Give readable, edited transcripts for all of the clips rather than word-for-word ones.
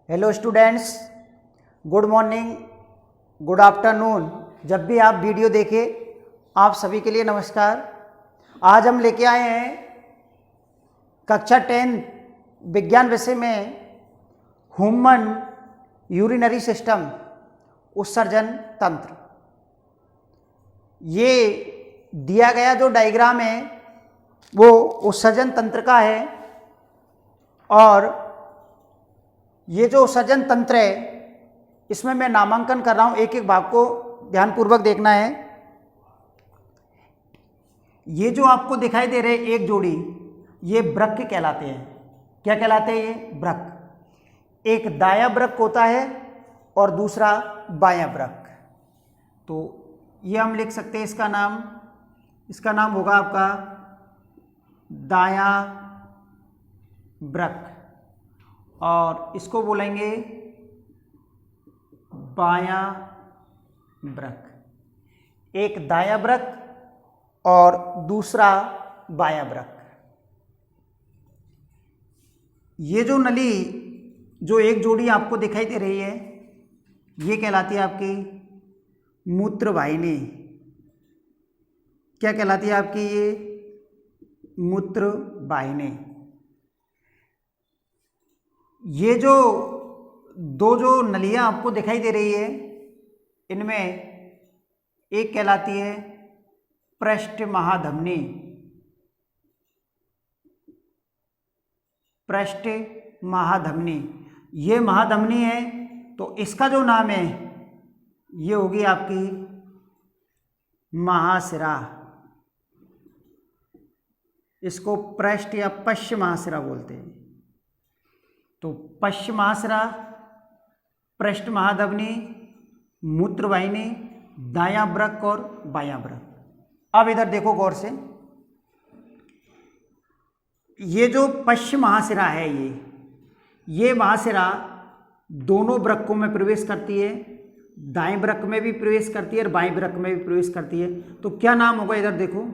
Hello students, good morning, good afternoon. जब भी आप वीडियो देखें आप सभी के लिए नमस्कार। आज हम लेके आए हैं कक्षा 10 विज्ञान विषय में ह्यूमन यूरिनरी सिस्टम उत्सर्जन तंत्र। ये दिया गया जो डायग्राम है वो उत्सर्जन तंत्र का है और ये जो उत्सर्जन तंत्र है इसमें मैं नामांकन कर रहा हूं। एक एक भाग को ध्यानपूर्वक देखना है। ये जो आपको दिखाई दे रहे एक जोड़ी, ये वृक्क कहलाते हैं। क्या कहलाते हैं? ये वृक्क। एक दायां वृक्क होता है और दूसरा बायां वृक्क। तो ये हम लिख सकते हैं, इसका नाम होगा आपका दायां वृक्क और इसको बोलेंगे बायां वृक्क। एक दायां वृक्क और दूसरा बायां वृक्क। ये जो नली जो एक जोड़ी आपको दिखाई दे रही है ये कहलाती है आपकी मूत्रवाहिनी। क्या कहलाती है आपकी? ये मूत्रवाहिनी। ये जो दो नलियां आपको दिखाई दे रही है इनमें एक कहलाती है पृष्ठ महाधमनी। पृष्ठ महाधमनी, ये महाधमनी है तो इसका जो नाम है ये होगी आपकी महाशिरा। इसको पृष्ठ या पश्च महाशिरा बोलते हैं। तो पश्च महाशिरा, पृष्ठ महाधमनी, मूत्रवाहिनी, दायां वृक्क और बायां वृक्क। अब इधर देखो गौर से। ये जो पश्च महाशिरा है ये महाशिरा दोनों वृक्कों में प्रवेश करती है। दाएं वृक्क में भी प्रवेश करती है और बाएं वृक्क में भी प्रवेश करती है। तो क्या नाम होगा? इधर देखो,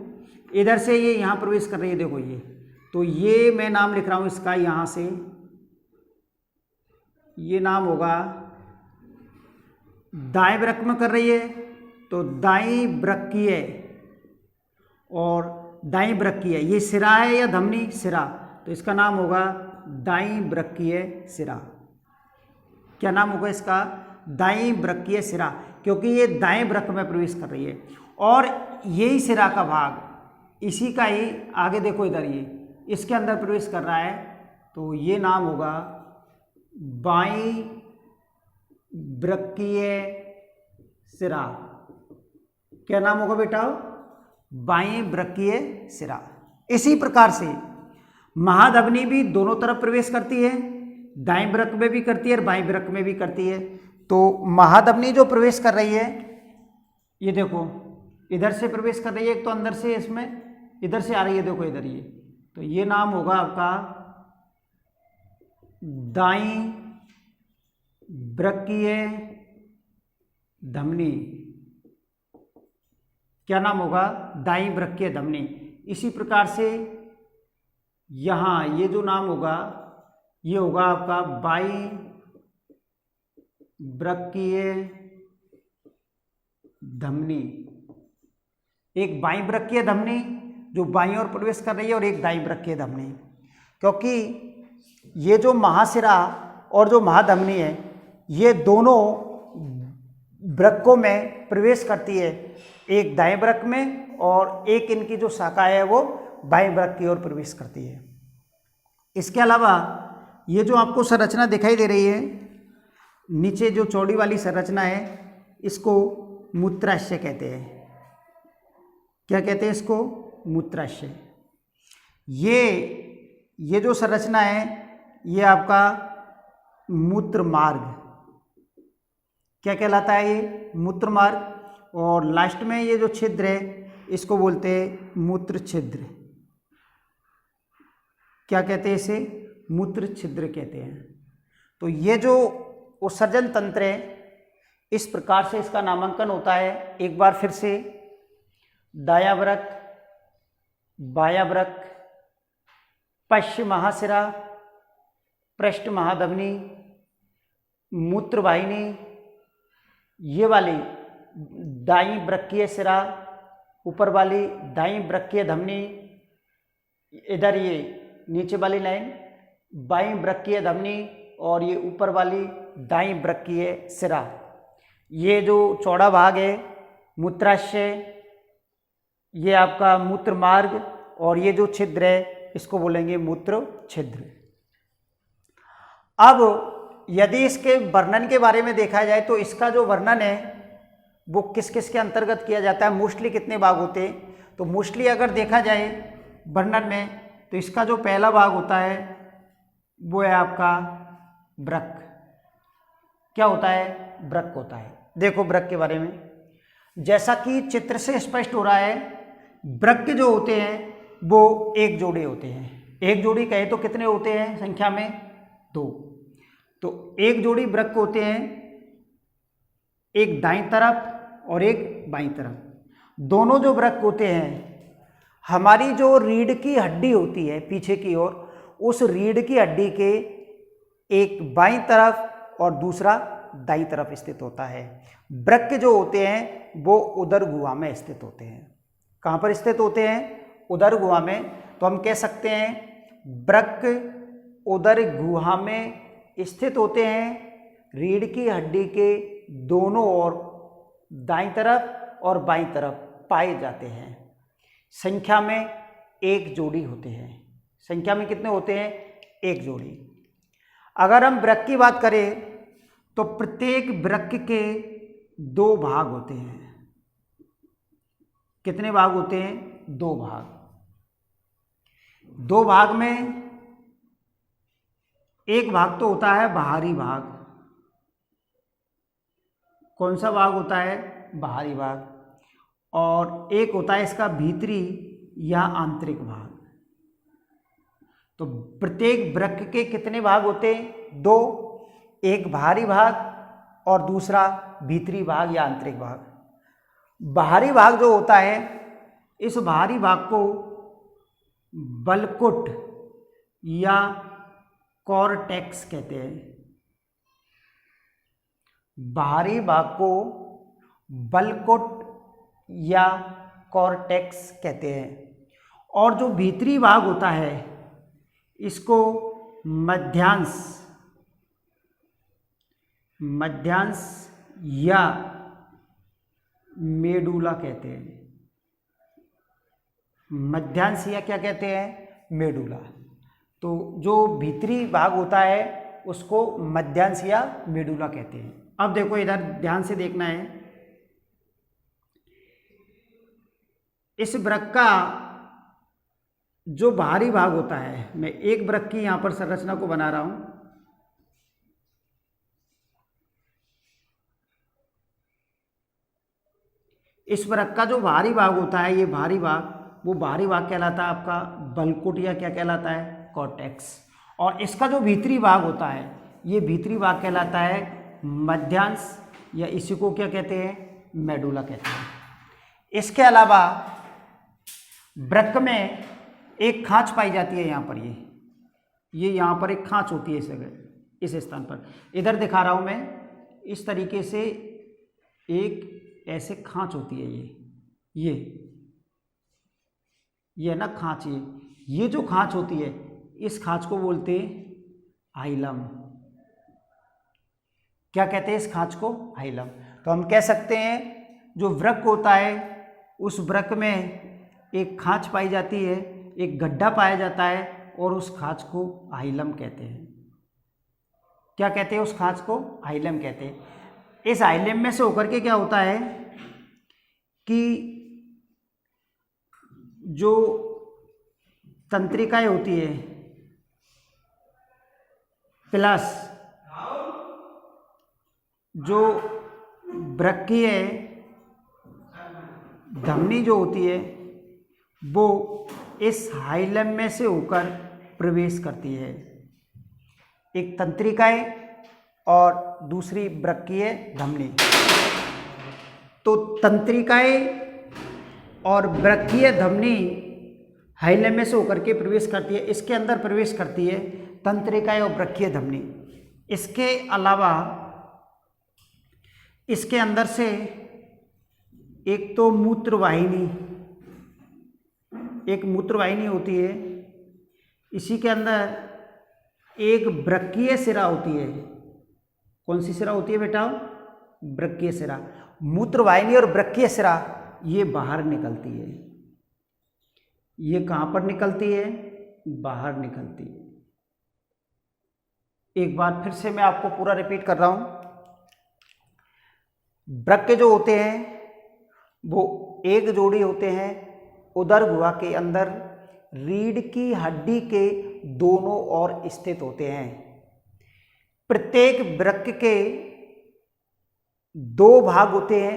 इधर से ये यहाँ प्रवेश कर रही है। देखो ये, तो ये मैं नाम लिख रहा हूँ इसका, यहाँ से ये नाम होगा दाएं वृक्क में कर रही है तो दाईं वृक्कीय और दाईं वृक्कीय। ये सिरा है या धमनी? सिरा। तो इसका नाम होगा दाईं वृक्कीय सिरा। क्या नाम होगा इसका? दाईं वृक्कीय सिरा, क्योंकि ये दाएं वृक्क में प्रवेश कर रही है। और यही सिरा का भाग इसी का ही आगे देखो, इधर ये इसके अंदर प्रवेश कर रहा है तो ये नाम होगा बाईं वृक्कीय सिरा। क्या नाम होगा बेटा? बाईं वृक्कीय सिरा। इसी प्रकार से महाधमनी भी दोनों तरफ प्रवेश करती है, दाएं वृक्क में भी करती है और बाएं वृक्क में भी करती है। तो महाधमनी जो प्रवेश कर रही है ये देखो इधर से प्रवेश कर रही है, एक तो अंदर से इसमें इधर से आ रही है, देखो इधर ये। तो ये नाम होगा आपका दाईं वृक्कीय धमनी। क्या नाम होगा? दाईं वृक्कीय धमनी। इसी प्रकार से यहाँ ये जो नाम होगा ये होगा आपका बाईं वृक्कीय धमनी। एक बाईं वृक्कीय धमनी जो बाईं ओर प्रवेश कर रही है और एक दाईं वृक्कीय धमनी। क्योंकि ये जो महाशिरा और जो महाधमनी है ये दोनों वृक्कों में प्रवेश करती है, एक दाएं वृक्क में और एक इनकी जो शाखा है वो बाएं वृक्क की ओर प्रवेश करती है। इसके अलावा ये जो आपको संरचना दिखाई दे रही है नीचे जो चौड़ी वाली संरचना है इसको मूत्राशय कहते हैं। क्या कहते हैं इसको? मूत्राशय। ये जो संरचना है ये आपका मूत्र मार्ग। क्या कहलाता है? ये मूत्र मार्ग। और लास्ट में ये जो छिद्र है इसको बोलते हैं मूत्र छिद्र। क्या कहते हैं इसे? मूत्र छिद्र कहते हैं। तो ये जो उत्सर्जन तंत्र है इस प्रकार से इसका नामांकन होता है। एक बार फिर से, दायां वृक्क, बायां वृक्क, पश्च महाशिरा, पृष्ठ महाधमनी, मूत्रवाहिनी, ये वाली दाईं वृक्कीय सिरा, ऊपर वाली दाईं वृक्कीय धमनी, इधर ये नीचे वाली लाइन बाईं वृक्कीय धमनी, और ये ऊपर वाली दाईं वृक्कीय सिरा। ये जो चौड़ा भाग है मूत्राशय, ये आपका मूत्र मार्ग, और ये जो छिद्र है इसको बोलेंगे मूत्र छिद्र। अब यदि इसके वर्णन के बारे में देखा जाए तो इसका जो वर्णन है वो किस किस के अंतर्गत किया जाता है, मोस्टली कितने भाग होते हैं, तो मोस्टली अगर देखा जाए वर्णन में तो इसका जो पहला भाग होता है वो है आपका वृक्क। क्या होता है? वृक्क होता है। देखो वृक्क के बारे में, जैसा कि चित्र से स्पष्ट हो रहा है, वृक्क जो होते हैं वो एक जोड़े होते हैं। एक जोड़ी कहे तो कितने होते हैं संख्या में? 2। तो एक जोड़ी वृक्क होते हैं, एक दाईं तरफ और एक बाईं तरफ। दोनों जो वृक्क होते हैं, हमारी जो रीढ़ की हड्डी होती है पीछे की ओर, उस रीढ़ की हड्डी के एक बाईं तरफ और दूसरा दाईं तरफ स्थित होता है। वृक्क जो होते हैं वो उदर गुहा में स्थित होते हैं। कहाँ पर स्थित होते हैं? उदर गुहा में। तो हम कह सकते हैं वृक्क उदर गुहा में स्थित होते हैं, रीढ़ की हड्डी के दोनों ओर दाईं तरफ और बाईं तरफ पाए जाते हैं। संख्या में एक जोड़ी होते हैं। संख्या में कितने होते हैं? एक जोड़ी। अगर हम वृक्क की बात करें तो प्रत्येक वृक्क के 2 भाग होते हैं। कितने भाग होते हैं? 2 भाग। 2 भाग में एक भाग तो होता है बाहरी भाग। कौन सा भाग होता है? बाहरी भाग। और एक होता है इसका भीतरी या आंतरिक भाग। तो प्रत्येक वृक्क के कितने भाग होते हैं? 2। एक बाहरी भाग और दूसरा भीतरी भाग या आंतरिक भाग। बाहरी भाग जो होता है, इस बाहरी भाग को बलकुट या कॉर्टेक्स कहते हैं। बाहरी भाग को बलकुट या कॉर्टेक्स कहते हैं। और जो भीतरी भाग होता है इसको मध्यांश या मेडुला कहते हैं। मध्यांश या क्या कहते हैं? मेडुला। तो जो भीतरी भाग होता है उसको मध्यांश या मेडुला कहते हैं। अब देखो इधर ध्यान से देखना है, इस वृक्क का जो बाहरी भाग होता है, मैं एक वृक्क की यहाँ पर संरचना को बना रहा हूँ। इस वृक्क का जो बाहरी भाग होता है, ये बाहरी भाग, वो बाहरी भाग कहलाता है आपका बलकुट या क्या कहलाता है? कॉर्टेक्स। और इसका जो भीतरी भाग होता है, ये भीतरी भाग कहलाता है मध्यांश या इसी को क्या कहते हैं? मेडुला कहते हैं। इसके अलावा वृक्क में एक खांच पाई जाती है। यहाँ पर ये यहाँ पर एक खांच होती है इस जगह, इस स्थान पर। इधर दिखा रहा हूँ मैं, इस तरीके से एक ऐसे खांच होती है। ये ना खांच, ये जो खांच होती है, इस खांच को बोलते हैं हाइलम। क्या कहते हैं इस खांच को? हाइलम। तो हम कह सकते हैं जो वृक्क होता है उस वृक्क में एक खांच पाई जाती है, एक गड्ढा पाया जाता है और उस खांच को हाइलम कहते हैं। क्या कहते हैं? उस खांच को हाइलम कहते हैं। इस हाइलम में से होकर के क्या होता है कि जो तंत्रिकाएं होती है प्लस जो वृक्कीय धमनी जो होती है वो इस हाइलम में से होकर प्रवेश करती है। एक तंत्रिकाएं और दूसरी वृक्कीय धमनी। तो तंत्रिकाएं और वृक्कीय धमनी हाइलम में से होकर के प्रवेश करती है। इसके अंदर प्रवेश करती है तंत्रिकाएं और वृक्कीय धमनी। इसके अलावा इसके अंदर से एक तो मूत्रवाहिनी, एक मूत्रवाहिनी होती है, इसी के अंदर एक वृक्कीय शिरा होती है। कौन सी शिरा होती है बेटा? वृक्कीय शिरा। मूत्रवाहिनी और वृक्कीय शिरा ये बाहर निकलती है। ये कहाँ पर निकलती है? बाहर निकलती है। एक बार फिर से मैं आपको पूरा रिपीट कर रहा हूं। वृक्क जो होते हैं वो एक जोड़ी होते हैं उदर गुहा के अंदर रीढ़ की हड्डी के दोनों ओर स्थित होते हैं। प्रत्येक वृक्क के दो भाग होते हैं।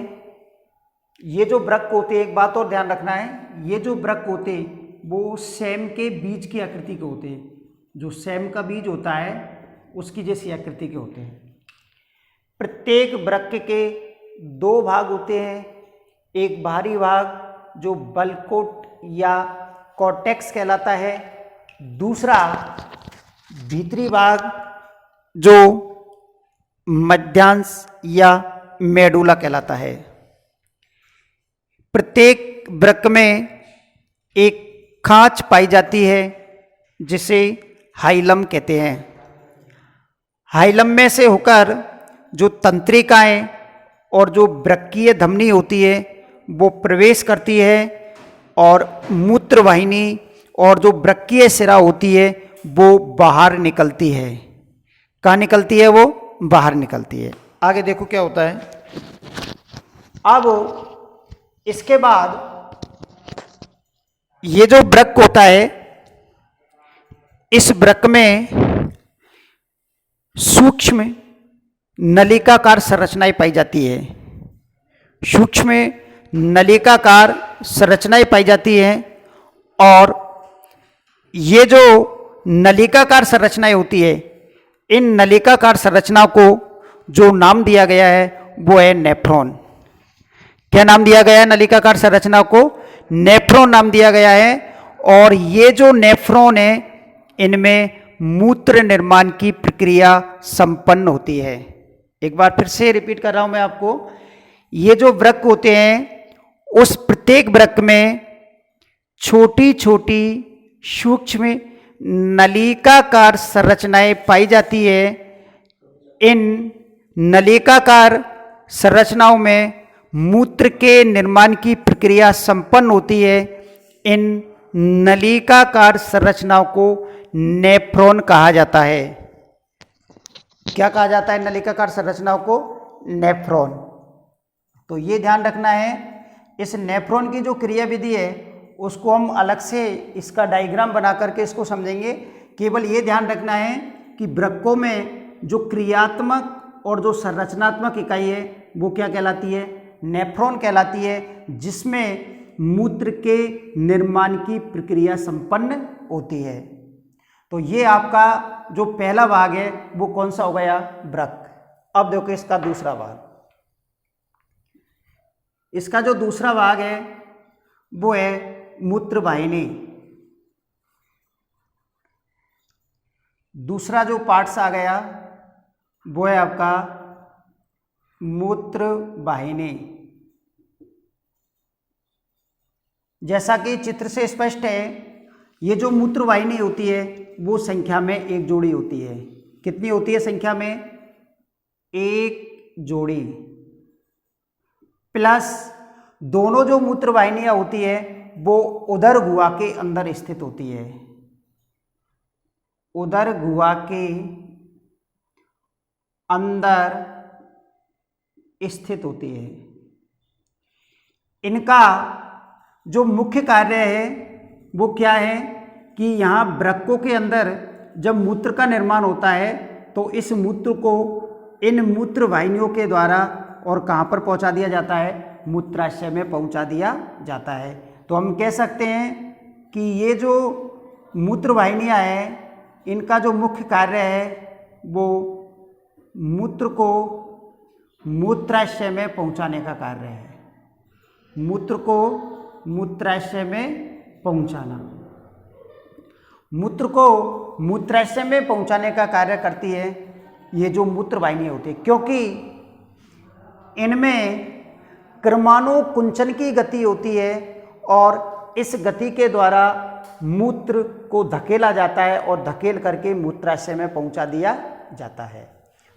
ये जो वृक्क होते हैं, एक बात और ध्यान रखना है, ये जो वृक्क होते हैं वो सेम के बीज की आकृति के होते हैं। जो सेम का बीज होता है उसकी जैसी आकृति के होते हैं। प्रत्येक वृक्क के दो भाग होते हैं। एक बाहरी भाग जो बलकोट या कॉर्टेक्स कहलाता है, दूसरा भीतरी भाग जो मध्यांश या मेडुला कहलाता है। प्रत्येक वृक्क में एक खांच पाई जाती है जिसे हाइलम कहते हैं। हाइलम में से होकर जो तंत्रिकाएं और जो वृक्कीय धमनी होती है वो प्रवेश करती है और मूत्रवाहिनी और जो वृक्कीय शिरा होती है वो बाहर निकलती है। कहाँ निकलती है? वो बाहर निकलती है। आगे देखो क्या होता है। अब इसके बाद ये जो वृक्क होता है, इस वृक्क में सूक्ष्म नलिकाकार संरचनाएं पाई जाती है। सूक्ष्म नलिकाकार संरचनाएं पाई जाती हैं और ये जो नलिकाकार संरचनाएं होती है, इन नलिकाकार संरचनाओं को जो नाम दिया गया है वो है नेफ्रॉन। क्या नाम दिया गया है? नलिकाकार संरचना को नेफ्रॉन नाम दिया गया है। और ये जो नेफ्रॉन है इनमें मूत्र निर्माण की प्रक्रिया संपन्न होती है। एक बार फिर से रिपीट कर रहा हूं मैं आपको। ये जो वृक्क होते हैं उस प्रत्येक वृक्क में छोटी छोटी सूक्ष्म नलिकाकार संरचनाएं पाई जाती है। इन नलिकाकार संरचनाओं में मूत्र के निर्माण की प्रक्रिया संपन्न होती है। इन नलिकाकार संरचनाओं को नेफ्रॉन कहा जाता है। क्या कहा जाता है? नलिकाकार संरचनाओं को नेफ्रॉन। तो ये ध्यान रखना है, इस नेफ्रॉन की जो क्रिया विधि है उसको हम अलग से इसका डायग्राम बना करके इसको समझेंगे। केवल ये ध्यान रखना है कि वृक्कों में जो क्रियात्मक और जो संरचनात्मक इकाई है वो क्या कहलाती है? नेफ्रॉन कहलाती है, जिसमें मूत्र के निर्माण की प्रक्रिया संपन्न होती है। तो ये आपका जो पहला भाग है वो कौन सा हो गया? वृक्क। अब देखो इसका दूसरा भाग। इसका जो दूसरा भाग है वो है मूत्रवाहिनी। दूसरा जो पार्ट्स आ गया वो है आपका मूत्रवाहिनी। जैसा कि चित्र से स्पष्ट है, ये जो मूत्रवाहिनी होती है वो संख्या में एक जोड़ी होती है। कितनी होती है संख्या में? एक जोड़ी। प्लस दोनों जो मूत्रवाहिनियां होती है वो उदर गुहा के अंदर स्थित होती है। उदर गुहा के अंदर स्थित होती है। इनका जो मुख्य कार्य है वो क्या है कि यहाँ वृक्कों के अंदर जब मूत्र का निर्माण होता है तो इस मूत्र को इन मूत्रवाहिनियों के द्वारा और कहाँ पर पहुँचा दिया जाता है? मूत्राशय में पहुँचा दिया जाता है। तो हम कह सकते हैं कि ये जो मूत्रवाहिनियाँ हैं इनका जो मुख्य कार्य है वो मूत्र को मूत्राशय में पहुँचाने का कार्य है। मूत्र को मूत्राशय में पहुँचाना। मूत्र को मूत्राशय में पहुँचाने का कार्य करती है ये जो मूत्र वाहिनी होती है, क्योंकि इनमें क्रमानुकुंचन की गति होती है और इस गति के द्वारा मूत्र को धकेला जाता है और धकेल करके मूत्राशय में पहुंचा दिया जाता है।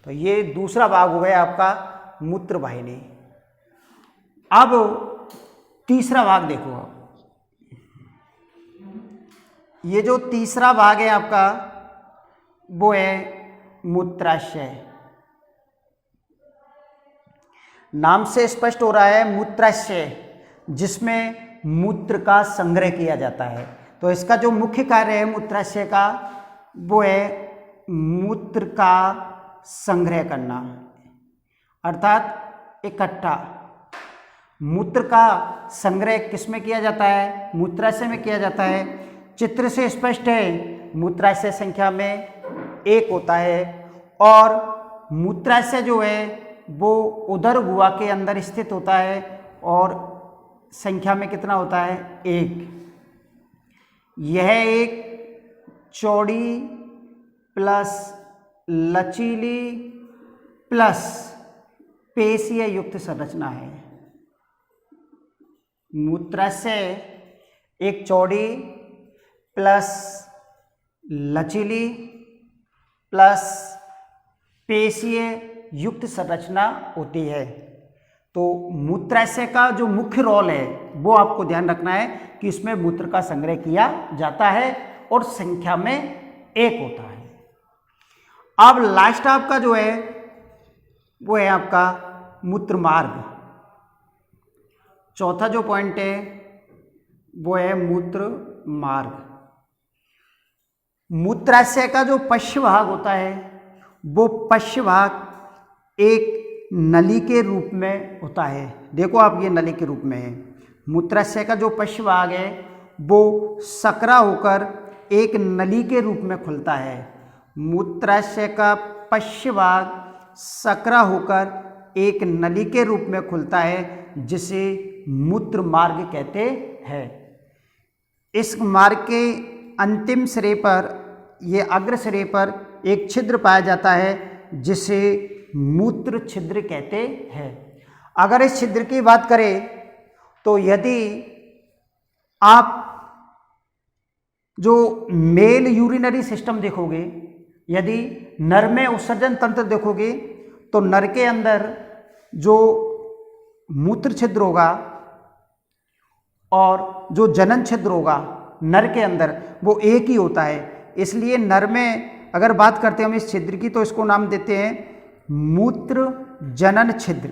तो ये दूसरा भाग हो गया आपका मूत्र वाहिनी। अब तीसरा भाग देखो आप, ये जो तीसरा भाग है आपका वो है मूत्राशय। नाम से स्पष्ट हो रहा है मूत्राशय, जिसमें मूत्र का संग्रह किया जाता है। तो इसका जो मुख्य कार्य है मूत्राशय का वो है मूत्र का संग्रह करना, अर्थात इकट्ठा। मूत्र का संग्रह किस में किया जाता है? मूत्राशय में किया जाता है। चित्र से स्पष्ट है, मूत्राशय संख्या में 1 होता है और मूत्राशय जो है वो उदर गुहा के अंदर स्थित होता है और संख्या में कितना होता है? 1। यह एक चौड़ी प्लस लचीली प्लस पेशीय युक्त संरचना है। मूत्राशय एक चौड़ी प्लस लचीली प्लस पेशीय युक्त संरचना होती है। तो मूत्राशय का जो मुख्य रोल है वो आपको ध्यान रखना है कि इसमें मूत्र का संग्रह किया जाता है और संख्या में 1 होता है। अब लास्ट आपका जो है वो है आपका मूत्र मार्ग। चौथा जो पॉइंट है वो है मूत्र मार्ग। मूत्राशय का जो पश्च भाग होता है वो पश्च भाग एक नली के रूप में होता है। देखो आप, ये नली के रूप में है। मूत्राशय का जो पश्च भाग है वो सकरा होकर एक नली के रूप में खुलता है। मूत्राशय का पश्च भाग सकरा होकर एक नली के रूप में खुलता है, जिसे मूत्र मार्ग कहते हैं। इस मार्ग के अंतिम सिरे पर, ये अग्र सिरे पर एक छिद्र पाया जाता है जिसे मूत्र छिद्र कहते हैं। अगर इस छिद्र की बात करें तो यदि आप जो मेल यूरिनरी सिस्टम देखोगे, यदि नर में उत्सर्जन तंत्र देखोगे तो नर के अंदर जो मूत्र छिद्र होगा और जो जनन छिद्र होगा नर के अंदर वो एक ही होता है। इसलिए नर में अगर बात करते हैं हम इस छिद्र की तो इसको नाम देते हैं मूत्र जनन छिद्र,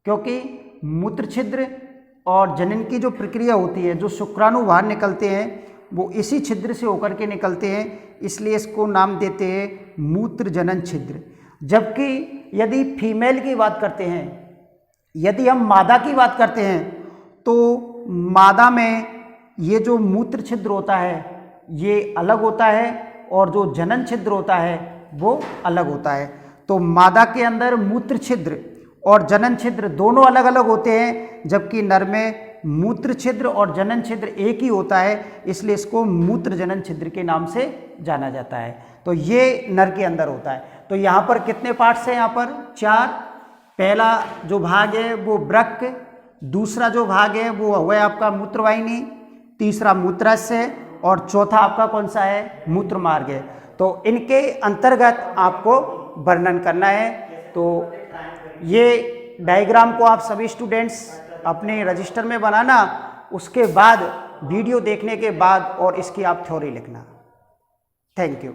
क्योंकि मूत्र छिद्र और जनन की जो प्रक्रिया होती है, जो शुक्राणु बाहर निकलते हैं वो इसी छिद्र से होकर के निकलते हैं, इसलिए इसको नाम देते हैं मूत्र जनन छिद्र। जबकि यदि फीमेल की बात करते हैं, यदि हम मादा की बात करते हैं तो मादा में ये जो मूत्र छिद्र होता है ये अलग होता है और जो जनन छिद्र होता है वो अलग होता है। तो मादा के अंदर मूत्र छिद्र और जनन छिद्र दोनों अलग अलग होते हैं, जबकि नर में मूत्र छिद्र और जनन छिद्र एक ही होता है, इसलिए इसको मूत्र जनन छिद्र के नाम से जाना जाता है। तो ये नर के अंदर होता है। तो यहाँ पर कितने पार्ट्स हैं? यहाँ पर 4। पहला जो भाग है वो वृक्क, दूसरा जो भाग है वो है आपका मूत्रवाहिनी, तीसरा मूत्राशय और चौथा आपका कौन सा है? मूत्र मार्ग है। तो इनके अंतर्गत आपको वर्णन करना है। तो ये डायग्राम को आप सभी स्टूडेंट्स अपने रजिस्टर में बनाना, उसके बाद वीडियो देखने के बाद और इसकी आप थ्योरी लिखना। Thank you.